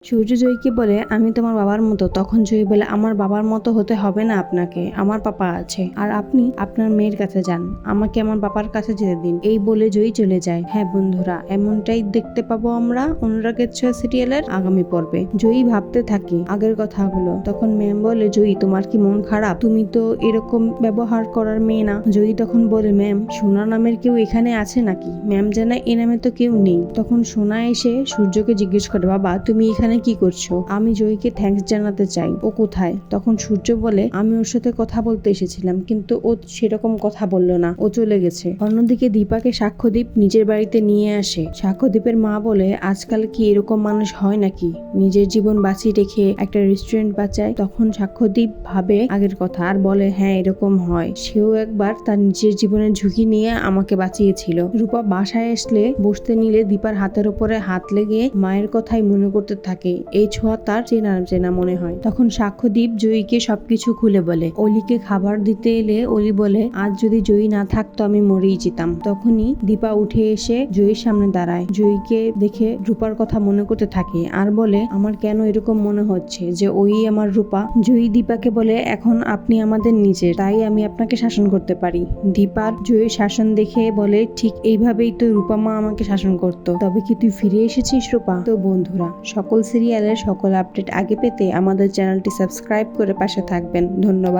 সূর্য জয়ীকে বলে আমি তোমার বাবার মতো। তখন জয়ী বলে আমার বাবার মতো হতে হবে না আপনাকে, আমার পাপা আছে আর আপনি আপনার মেয়ের কাছে যান, আমাকে আমার বাবার কাছে যেতে দিন। এই বলে জয়ী চলে যায়। হ্যাঁ বন্ধুরা, এমনটাই দেখতে পাবো আমরা অনুরাগের ছোঁয়া সিরিয়ালের আগামী পর্বে। জয়ী ভাবতে থাকে আগের কথাগুলো। তখন ম্যাম বলে জয়ী তোমার কি মন খারাপ? তুমি তো এরকম ব্যবহার করার মেয়ে না। জয়ী তখন বলে ম্যাম সোনা নামের কেউ এখানে আছে নাকি? ম্যাম জানায় এ নামে তো কেউ নেই। তখন সোনা এসে সূর্যকে জিজ্ঞেস করে বাবা তুমি এখানে কি করছো? আমি জয়ীকে থ্যাঙ্কস জানাতে চাই। ও কোথায়? তখন সূর্য বলে আমি ওর সাথে কথা বলতে এসেছিলাম, কিন্তু ও সেরকম কথা বললো না, ও চলে গেছে। অন্যদিকে দীপাকে সাক্ষ্যদীপ নিজের বাড়িতে নিয়ে আসে। সাক্ষ্যদীপের মা বলে আজকাল কি এরকম মানুষ হয় নাকি, নিজের জীবন বাঁচিয়ে রেখে একটা রেস্টুরেন্ট বাঁচায়। তখন সাক্ষ্যদীপ ভাবে আগের কথা আর বলে হ্যাঁ এরকম হয়, সেও একবার তার নিজের জীবনের ঝুঁকি নিয়ে আমাকে বাঁচিয়েছিল। রূপা বাসায় আসলে বসতে নিলে দীপার হাতের উপরে হাত লেগে মায়ের কথাই মনে করতে থাকে। এই ছোঁয়া তার চেনা চেনা মনে হয়। তখন সাক্ষ্যদীপ জয়ীকে সবকিছু খুলে বলে। অলিকে খাবার দিতে এলে অলি বলে আজ যদি জয়ী না থাকতো আমি মরেই যেতাম। তখনই দীপা উঠে এসে জয়ীর সামনে দাঁড়ায়। জয়ীকে দেখে রূপার কথা মনে করতে থাকে আর বলে আমার কেন এরকম মনে হচ্ছে যে ওই আমার রূপা। জয়ী দীপাকে বলে এখন আপনি আমাদের নিজের, তাই আমি আপনাকে শাসন করতে পারি। দীপার জয়ীর শাসন দেখে বলে ঠিক এইভাবেই তো রূপা মা আমাকে শাসন করতো। তবে কি তুই ফিরে এসেছিস রূপা? তো বন্ধুরা, সকল সিরিয়ালের সকল আপডেট আগে পেতে আমাদের চ্যানেলটি সাবস্ক্রাইব করে পাশে থাকবেন। ধন্যবাদ।